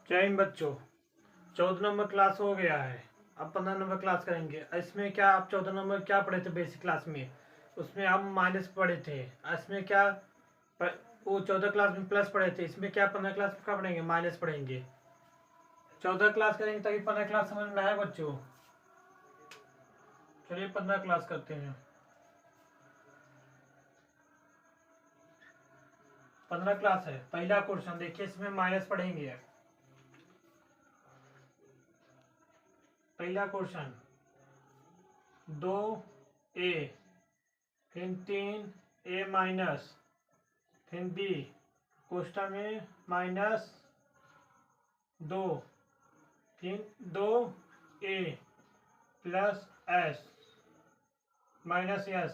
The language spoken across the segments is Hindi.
जय हिंद बच्चों। 14 नंबर क्लास हो गया है। अब 15 नंबर क्लास करेंगे। इसमें क्या आप 14 नंबर क्या पढ़े थे बेसिक क्लास में? उसमें आप माइनस पढ़े थे। इसमें क्या वो 14 क्लास में प्लस पढ़े थे। इसमें क्या 15 क्लास में क्या पढ़ेंगे? माइनस पढ़ेंगे। 14 क्लास करेंगे तभी 15 क्लास समझ में आए बच्चों। चलिए 15 क्लास करते हैं। 15 क्लास है। पहला क्वेश्चन देखिए, इसमें माइनस पढ़ेंगे। पहला क्वेश्चन 2a फिर 3a माइनस फिर b क्वेश्चन में माइनस 2 फिर 2a plus s minus s।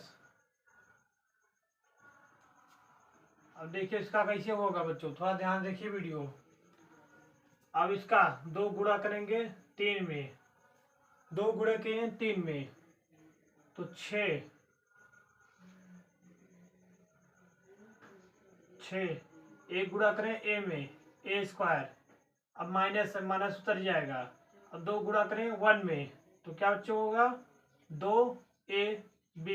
अब देखिए इसका कैसे होगा बच्चों, थोड़ा ध्यान देखिए वीडियो। अब इसका 2 गुणा करेंगे 3 में, 2 गुणा किए 3 में तो 6 एक गुणा करें a में a स्क्वायर। अब माइनस माइनस उतर जाएगा। अब 2 गुणा करें 1 में तो क्या बच्चों होगा 2ab,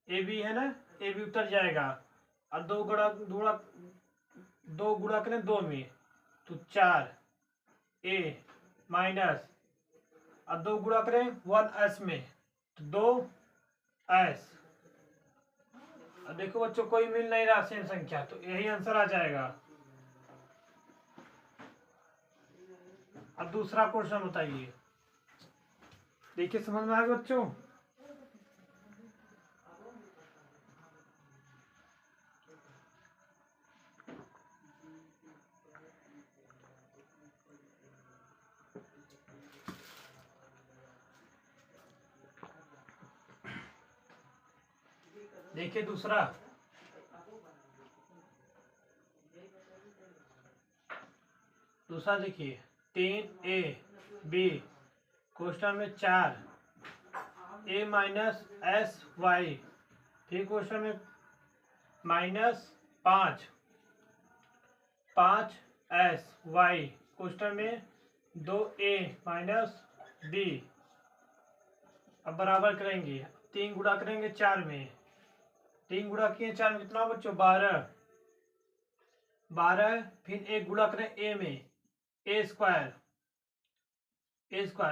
ए बी है ना, ए बी उतर जाएगा। अब 2 गुणा करें 2 में तो 4a माइनस। अब 2 गुणा करें 1s में तो 2s। अब देखो बच्चों कोई मिल नहीं रहा सेम संख्या, तो यही आंसर आ जाएगा। अब दूसरा क्वेश्चन बताइए। देखिए समझ में आएगा बच्चों। देखिए दूसरा देखिए 3ab क्वेश्चन में 4a माइनस एस वाई। फिर क्वेश्चन में माइनस 5s वाई। क्वेश्चन में 2a माइनस b। अब बराबर करेंगे, 3 गुणा करेंगे 4 में, 3 गुणा किए 4 में कितना बच्चों 12। फिर 1 गुणा करें a में a स्क्वायर।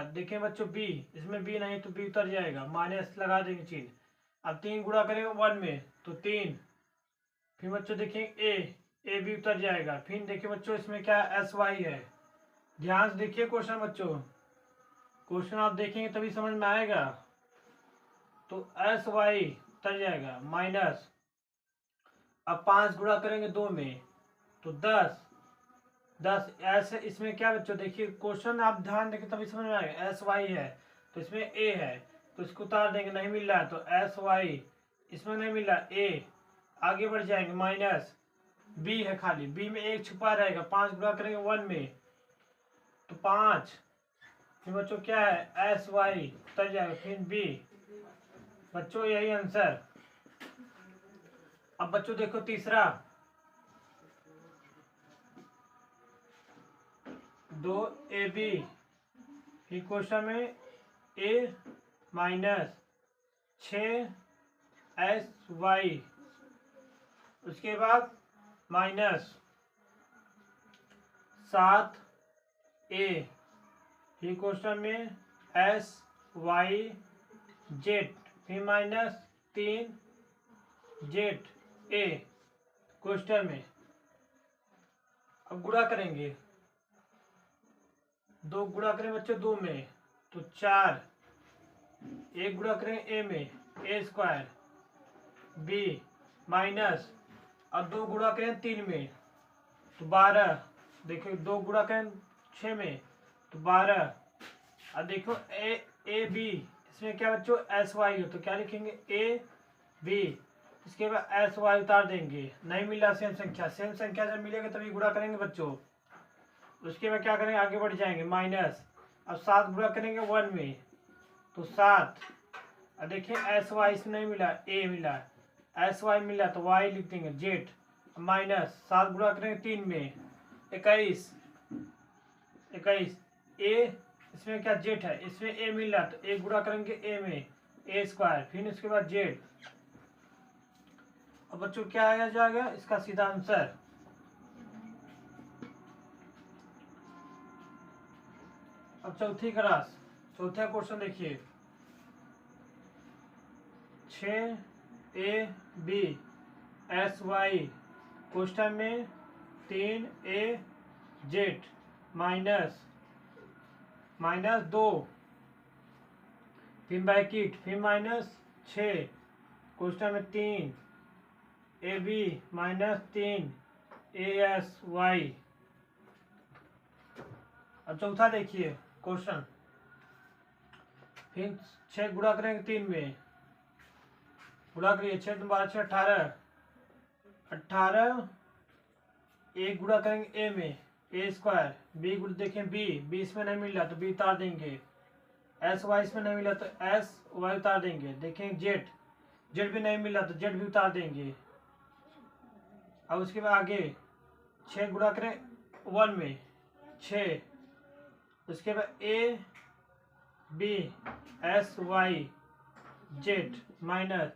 देखिए बच्चों b, इसमें b नहीं तो b उतर जाएगा, माइनस लगा देंगे चिन्ह। अब 3 गुणा करेंगे 1 में तो 3। फिर बच्चों देखिए a भी उतर जाएगा। फिर देखिए बच्चों इसमें क्या एस वाई है। ध्यान से देखिए क्वेश्चन बच्चों, क्वेश्चन आप देखेंगे तभी समझ में आएगा। तो एस वाई उतर जाएगा माइनस। अब 5 गुणा करेंगे 2 में तो 10 ऐसे। इसमें क्या बच्चों देखिए क्वेश्चन आप ध्यान देंगे तभी समझ में आएगा। एस वाई है तो इसमें ए है तो इसको उतार देंगे, नहीं मिल रहा है तो एस वाई इसमें नहीं मिल रहा, ए आगे बढ़ जाएंगे माइनस। बी है खाली, बी में 1 छुपा रहेगा। 5 गुणा करेंगे 1 में तो 5। फिर बच्चों क्या है एस वाई उतर जाएगा। फिर बी बच्चों यही आंसर। अब बच्चों देखो तीसरा 2ab फिर क्वेश्चन में a माइनस 6sy। उसके बाद माइनस 7a फिर क्वेश्चन में sy z। फिर माइनस 3za क्वेश्चन में। अब गुणा करेंगे, 2 गुणा करें बच्चों 2 में तो 4। 1 गुणा करें a में a स्क्वायर b माइनस। अब 2 गुणा करें 3 में तो 12। देखिए 2 गुणा करें 6 में तो 12। अब देखो ए बी इसमें क्या बच्चों एस वाई हो तो क्या लिखेंगे ए बी। इसके बाद एस वाई उतार देंगे, नहीं मिला सेम संख्या। सेम संख्या जब मिलेगा तभी गुणा करेंगे बच्चों। उसके बाद क्या करेंगे आगे बढ़ जाएंगे माइनस। अब 7 गुणा करेंगे 1 में तो 7। अब देखिए एस वाई इसमें नहीं मिला, ए मिला, एस वाई मिला तो वाई लिख देंगे जेड। माइनस 7 गुणा करेंगे 3 में 21। 21 ए, इसमें क्या जेड है, इसमें ए मिल रहा तो ए गुणा करेंगे ए में ए स्क्वायर, फिर उसके बाद जेड। अब बच्चों क्या आया जाएगा इसका सीधा आंसर। अब चौथी क्लास चौथा क्वेश्चन देखिए, 6ab sy क्वेश्चन में 3az माइनस 2 फिर ब्रैकेट फिर -6 क्वेश्चन में 3ab माइनस 3asy। अब चौथा देखिए क्वेश्चन, फिर 6 गुणा करेंगे 3 में, गुणा करिए 6 2 12 6 18 ए गुणा करेंगे ए में ए स्क्वायर, बी गुण देखें बी इसमें नहीं मिल रहा तो बी उतार देंगे, एस वाई इसमें नहीं मिला तो एस वाई उतार देंगे, देखेंगे जेड भी नहीं मिला तो जेड भी उतार देंगे। अब उसके बाद आगे 6 गुणा करें 1 में 6, उसके बाद A B S Y Z minus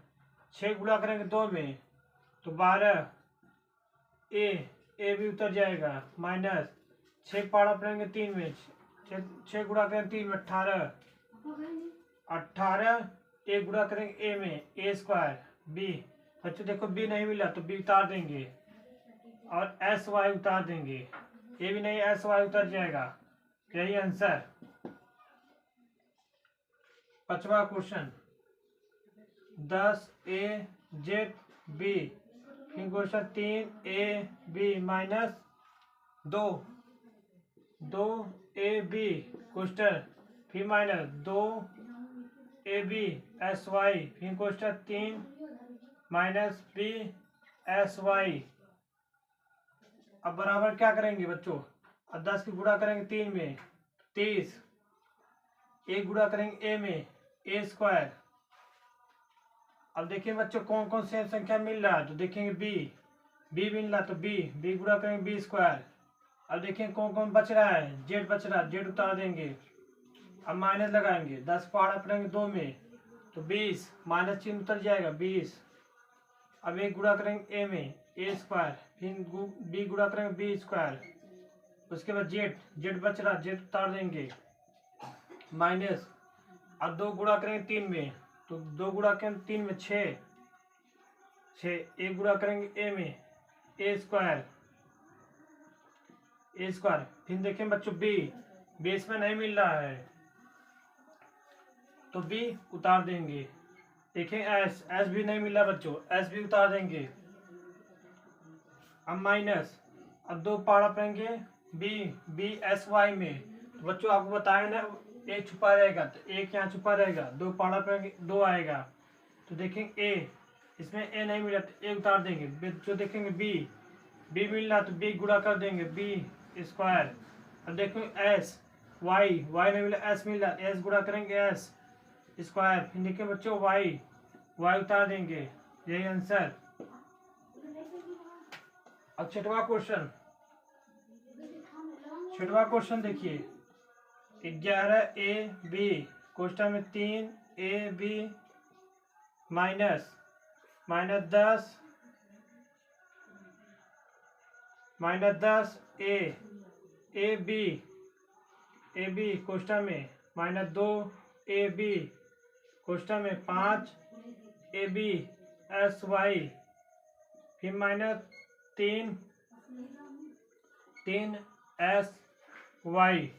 6 गुणा करेंगे 2 में तो 12 ए भी उतर जाएगा, माइनस 6 पाड़ा पड़ेंगे 3 में 6 गुणा करेंगे 3 में 18 ए गुणा करेंगे ए में ए स्क्वायर बी, बच्चों देखो बी नहीं मिला तो बी उतार देंगे और एस वाई उतार देंगे, ए भी नहीं एस वाई उतर जाएगा, यही आंसर। पांचवा क्वेश्चन 10az बी, फिर question 3ab minus 2ab question फिर माइनस 2ab sy, फिर क्वेश्चन 3 माइनस b sy। अब बराबर क्या करेंगे बच्चों, अब 10 की गुणा करेंगे 3 में 30, ए गुणा करेंगे ए में ए स्क्वायर। अब देखिए बच्चों कौन कौन से संख्या मिल रहा है तो देखेंगे बी मिल रहा तो बी गुणा करेंगे बी स्क्वायर। अब देखेंगे कौन कौन बच रहा है, जेड बच रहा है, जेड उतार देंगे। अब माइनस लगाएंगे 10 पहाड़ा पड़ेंगे 2 में तो 20, माइनस चिन्ह उतर जाएगा 20। अब एक गुणा करेंगे ए में ए स्क्वायर, फिर बी गुणा करेंगे बी स्क्वायर, उसके बाद जेड बच रहा, जेड उतार देंगे माइनस। अब 2 गुणा करेंगे 3 में तो 2 गुणा करेंगे 3 में 6 एक गुणा करेंगे ए में ए स्क्वायर, फिर देखें बच्चों बी इसमें नहीं मिल रहा है तो बी उतार देंगे। देखें एस भी नहीं मिल रहा बच्चों, एस भी उतार देंगे। अब माइनस, अब 2 पाड़ा पड़ेंगे बी एस वाई में, तो बच्चों आपको बताया ना एक छुपा रहेगा तो एक यहाँ छुपा रहेगा, 2 पाड़ा पड़ेंगे 2 आएगा तो देखेंगे ए, इसमें ए नहीं मिला तो ए उतार देंगे। जो देखेंगे बी मिल रहा तो बी गुणा कर देंगे बी स्क्वायर। अब देखेंगे एस वाई नहीं मिला एस मिल रहा, एस गुणा करेंगे एस स्क्वायर, फिर देखिए बच्चों वाई उतार देंगे, यही आंसर। अब छठवा क्वेश्चन देखिए 11ab क्वेश्चन में 3ab माइनस 10 ab क्वेश्चन में माइनस 2ab क्वेश्चन में 5ab sy, फिर माइनस 3sy।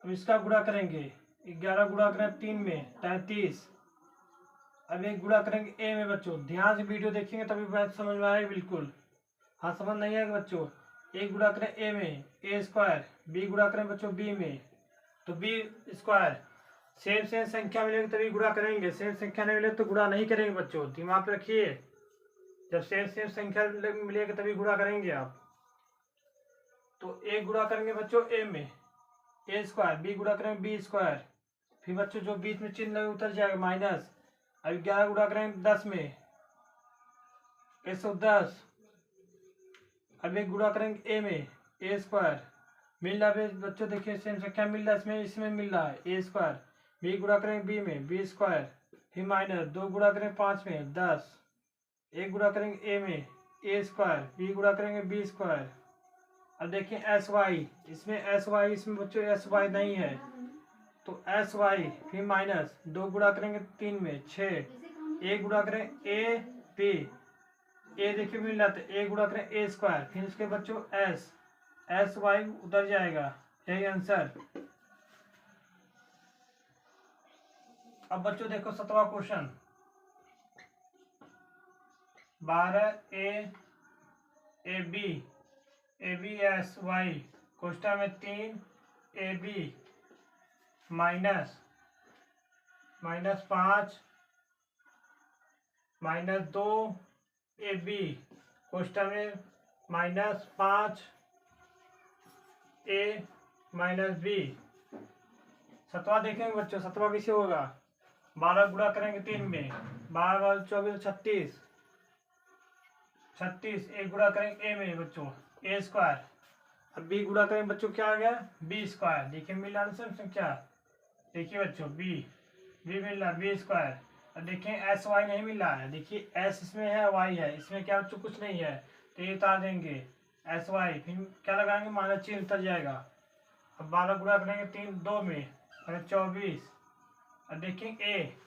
अब इसका गुणा करेंगे 11 गुणा करें 3 में 33। अब एक गुणा करेंगे ए में, बच्चों ध्यान से वीडियो देखेंगे तभी बात समझ में आएगी बिल्कुल, हाँ समझ नहीं आएगा बच्चों। एक गुणा करें ए में ए स्क्वायर, बी गुणा करें बच्चों बी में तो बी स्क्वायर। सेम संख्या मिलेगी तभी गुणा करेंगे, सेम संख्या नहीं मिले तो गुणा नहीं करेंगे बच्चों, दिमाग पे रखिए। जब सेम संख्या मिलेगी तभी गुणा करेंगे आप। तो एक गुणा करेंगे बच्चों ए में ए स्क्वायर, बी गुणा करेंगे बी स्क्वायर, फिर बच्चों जो बीच में चिन्ह लगे उतर जाएगा माइनस। अब 11 गुणा करेंगे 10 में 110। अब एक गुणा करेंगे ए में ए स्क्वायर, मिल रहा है बच्चों, देखिए सेम संख्या मिल रहा है, इसमें इसमें मिल रहा है ए स्क्वायर, बी गुणा करेंगे बी में बी स्क्वायर, फिर माइनस 2 गुणा करेंगे 5 में 10, एक गुणा करेंगे ए में ए स्क्वायर, बी गुणा करेंगे बी स्क्वायर। अब देखिए एस वाई, इसमें एस वाई, इसमें बच्चों एस वाई नहीं है तो एस वाई, फिर माइनस 2 गुणा करेंगे 3 में 6, ए गुणा करें ए बी, ए देखिए मिल रहा था, ए गुणा करें ए स्क्वायर, फिर उसके बच्चों एस, एस वाई उधर जाएगा, यही आंसर। अब बच्चों देखो 7वां question, 12 A B S Y question में 3 A B minus 5 minus 2 A B question में -5 ए माइनस बी। 7वां देखेंगे बच्चों, 7वां कैसे होगा, 12 गुणा करेंगे 3 में, 12 24 36, 36 एक गुणा करेंगे ए में बच्चों ए स्क्वायर, अब बी गुणा करेंगे बच्चों क्या आ गया बी स्क्वायर। देखिए मिला आंसर संख्या, देखिए बच्चों बी मिल रहा है बी स्क्वायर। अब देखिए एस वाई नहीं मिल रहा है, देखिए एस इसमें है वाई है, इसमें क्या बच्चों कुछ नहीं है तो ये उतार देंगे एस वाई, फिर क्या लगाएंगे माइनस चिन्ह उतर जाएगा। अब 12 गुणा करेंगे 3 2 में 24। अब देखिए ए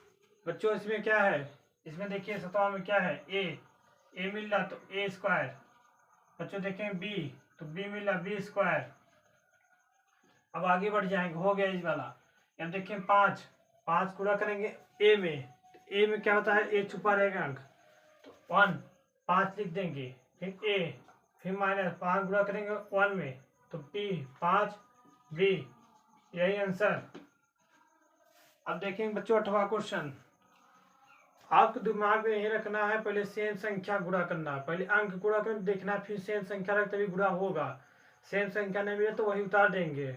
बच्चों इसमें क्या है, इसमें देखिए 7वां में क्या है ए मिल रहा तो ए स्क्वायर, बच्चों देखें बी तो बी मिल रहा बी स्क्वायर। अब आगे बढ़ जाएंगे, हो गया इस वाला। अब देखिए 5 गुणा करेंगे ए में, तो ए में क्या होता है ए छुपा रहेगा अंक, तो 1 5 लिख देंगे, फिर ए, फिर माइनस 5 गुणा करेंगे 1 में तो बी 5 बी, यही आंसर। अब देखेंगे बच्चों 8वां क्वेश्चन, आपको दिमाग में यही रखना है पहले सेम संख्या गुणा करना, पहले अंक गुणा कर देखना, फिर सेम संख्या रख तभी गुणा होगा, सेम संख्या नहीं मिले तो वही उतार देंगे।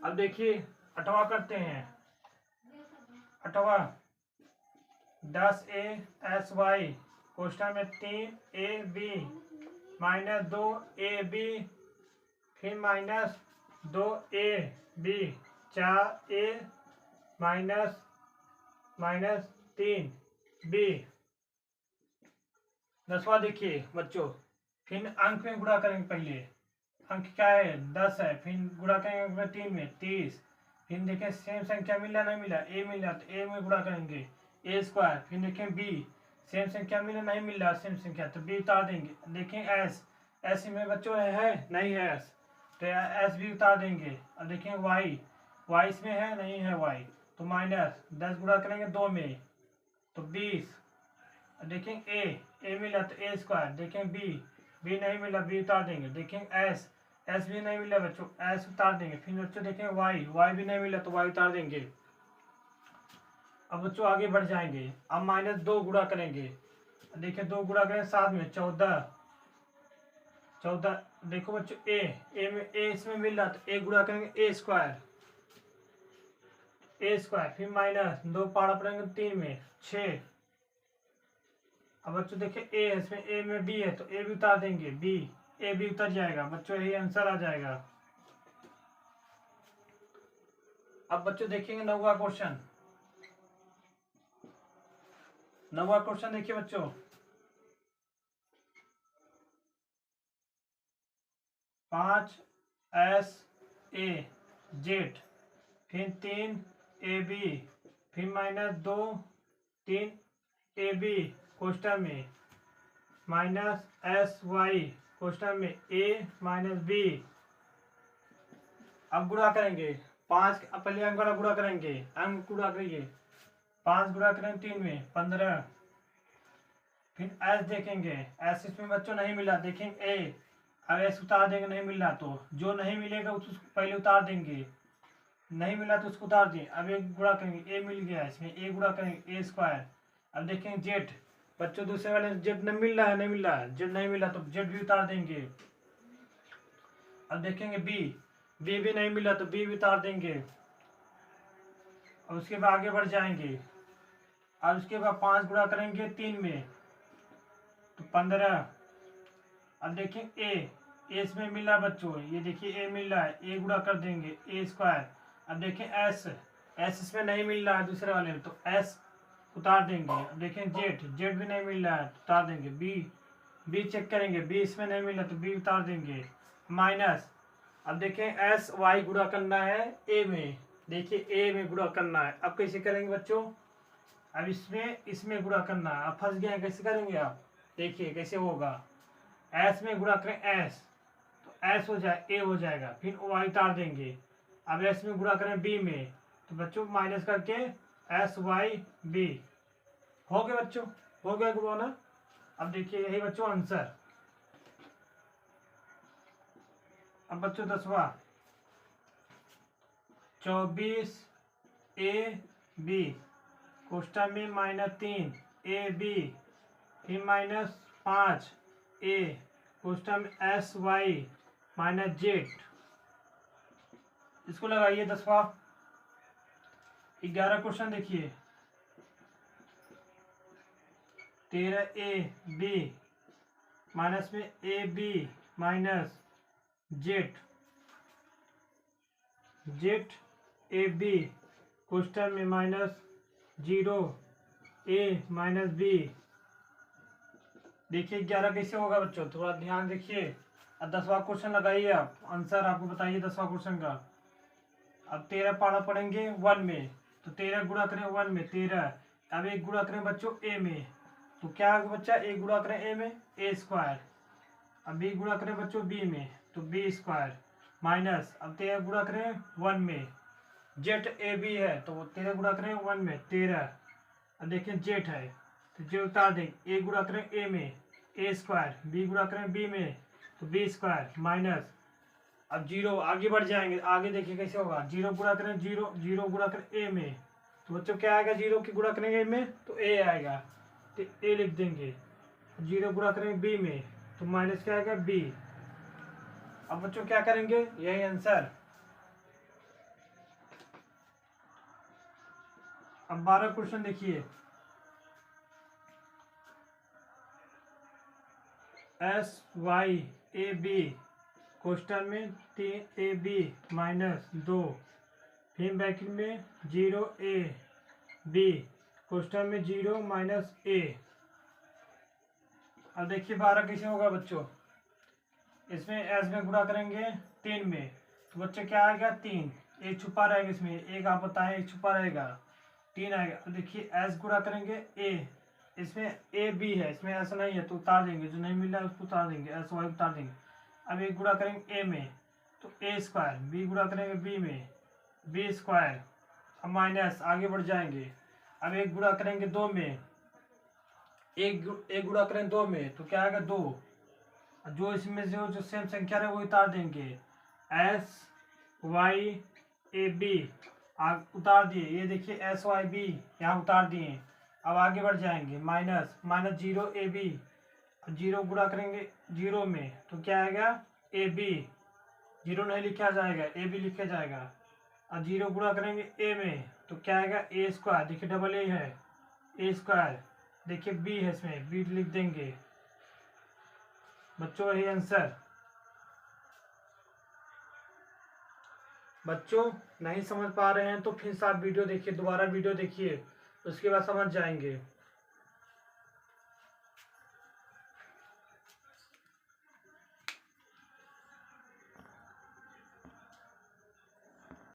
अब देखिए 8वां करते हैं, 8वां 10 ए एस वाई क्वेश्चन में 3 A B minus 2 A B, फिर minus 2 A B 4 A minus 3 B. 10वां देखिए बच्चों, फिर अंक में गुणा करेंगे, पहले अंक क्या है 10 है, फिर गुणा करेंगे 3 में 30, फिर देखें सेम संख्या मिला नहीं मिला ए मिला तो ए में गुणा करेंगे ए स्क्वायर, फिर देखें बी सेम संख्या मिला नहीं मिल रहा सेम संख्या तो बी उतार देंगे। देखें एस में बच्चों है नहीं है एस तो एस भी उतार देंगे। अब देखें वाई इसमें है नहीं है वाई तो माइनस 10 गुणा करेंगे 2 में तो 20। देखें ए मिला तो ए स्क्वायर, देखें बी नहीं मिला बी उतार देंगे। देखें एस भी नहीं मिला बच्चों एस उतार देंगे। फिर बच्चों देखें वाई भी नहीं मिला तो वाई उतार देंगे। अब बच्चों आगे बढ़ जाएंगे, अब -2 गुणा करेंगे, देखिए 2 गुणा करें 7 में 14। देखो बच्चों ए में इसमें मिल रहा तो ए गुणा करेंगे ए स्क्वायर, फिर माइनस 2 पाड़ा पड़ेंगे 3 में 6। अब बच्चों देखिए ए इसमें ए में बी है तो ए भी उतार देंगे ए भी उतर जाएगा बच्चों, यही आंसर आ जाएगा। अब बच्चों देखेंगे 9वां क्वेश्चन। 9वां क्वेश्चन देखिए बच्चों, 5 एस ए जेड, फिर 3 ए बी, फिर -2 3 ए बी क्वेश्चन में माइनस एस वाई क्वेश्चन में ए माइनस बी। अब गुणा करेंगे 5, पहले अंक वाला गुणा करेंगे, अंक गुणा करिए 5 गुणा करेंगे 3 में 15, फिर एस देखेंगे एस इसमें बच्चों नहीं मिला, देखेंगे ए, अब एस उतार देंगे नहीं मिल रहा तो जो नहीं मिलेगा उसको पहले उतार देंगे, नहीं मिला तो उसको उतार दें। अब एक गुणा करेंगे ए मिल गया इसमें ए गुणा करेंगे ए स्क्वायर। अब देखेंगे जेड बच्चों दूसरे वाले जेड नहीं मिल रहा है जेड नहीं मिला तो जेड भी उतार देंगे। अब देखेंगे बी भी नहीं मिला तो बी भी उतार देंगे। अब उसके बाद आगे बढ़ जाएंगे, अब उसके बाद 5 गुणा करेंगे 3 में तो 15। अब देखें ए इसमें मिल रहा है बच्चों, ये देखिए ए मिल रहा है, ए गुणा कर देंगे ए स्क्वायर। अब देखें एस, एस इसमें नहीं मिल रहा है दूसरे वाले में, तो एस उतार देंगे। अब देखें जेड, जेड भी नहीं मिल रहा है तो उतार देंगे। बी, बी चेक करेंगे, बी इसमें नहीं मिल रहा तो बी उतार देंगे। माइनस, अब देखें एस वाई गुणा करना है ए में, देखिए ए में गुणा करना है। अब कैसे करेंगे बच्चों, अब इसमें गुणा करना है। अब फंस गए हैं, कैसे करेंगे आप देखिए कैसे होगा। एस में गुणा करें एस, तो एस हो जाए ए हो जाएगा, फिर वाई उतार देंगे। अब एस में गुणा करें बी में, तो बच्चों माइनस करके एस वाई बी हो गया बच्चों, हो गया गुणा। अब देखिए यही बच्चों आंसर। अब बच्चों 10वां, 24 ए बी क्वेश्चन में -3 ए बी, फिर -5 ए क्वेश्चन में एस वाई -जेड। इसको लगाइए 10वां। 11 क्वेश्चन देखिए, 13 ए बी माइनस में A B minus Z, Z A B question में -0 ए माइनस बी। देखिए 11 कैसे होगा बच्चों, थोड़ा ध्यान देखिए। अब 10वां क्वेश्चन लगाइए, आप आंसर आपको बताइए 10वां क्वेश्चन का। अब 13 पारा पढ़ेंगे 1 में, तो 13 गुणा करें 1 में 13। अब एक गुणा करें बच्चों ए में, तो क्या होगा बच्चा, एक गुणा करें ए में ए स्क्वायर। अब बी गुणा करें बच्चों बी में, तो बी स्क्वायर माइनस। अब 13 गुणा करें 1 में, जेड ए बी है तो 13 गुणा करें 1 में 13। अब देखें जेड है तो जेड उतार दें, ए गुणा करें ए में ए स्क्वायर, बी गुणा करें बी में तो बी स्क्वायर माइनस। अब 0 आगे बढ़ जाएंगे, आगे देखिए कैसे होगा। 0 गुणा करें 0, 0 गुणा करें ए में, तो बच्चों क्या आएगा, 0 की गुणा करेंगे ए में तो ए आएगा, तो ए लिख देंगे। 0 गुणा करें बी में तो माइनस क्या आएगा बी। अब बच्चों क्या करेंगे, यही आंसर। अब 12 क्वेश्चन देखिए, S Y A B question में 3 ए बी -2, फिर ब्रैकेट में 0 ए बी क्वेश्चन में 0 -a। अब देखिए 12 कैसे होगा बच्चों, इसमें एस में गुणा करेंगे 3 में, तो बच्चे क्या आएगा 3, एक छुपा रहेगा इसमें, एक आप बताएं एक छुपा रहेगा, 3 आएगा। अब देखिए एस गुणा करेंगे ए, इसमें ए बी है, इसमें ऐसा नहीं है तो उतार देंगे, जो नहीं मिल रहा है उसको उतार देंगे, एस वाई उतार देंगे। अब एक गुणा करेंगे ए में तो ए स्क्वायर, बी गुणा करेंगे बी में बी स्क्वायर। अब माइनस आगे बढ़ जाएंगे। अब एक गुणा करेंगे 2 में, एक गुणा करें 2 में तो क्या आएगा 2, जो इसमें से जो सेम संख्या है वो उतार देंगे, एस वाई ए बी उतार दिए, ये देखिए एस वाई बी यहाँ उतार दिए। अब आगे बढ़ जाएंगे, -0 ए बी, 0 गुणा करेंगे 0 में तो क्या आएगा ए बी, 0 नहीं लिखा जाएगा ए बी लिखा जाएगा। अब 0 गुणा करेंगे ए में तो क्या आएगा ए स्क्वायर, देखिए डबल ए है ए स्क्वायर, देखिए बी है इसमें बी लिख देंगे बच्चों, यही आंसर। बच्चों नहीं समझ पा रहे हैं तो फिर से आप वीडियो देखिए, दोबारा वीडियो देखिए, उसके बाद समझ जाएंगे।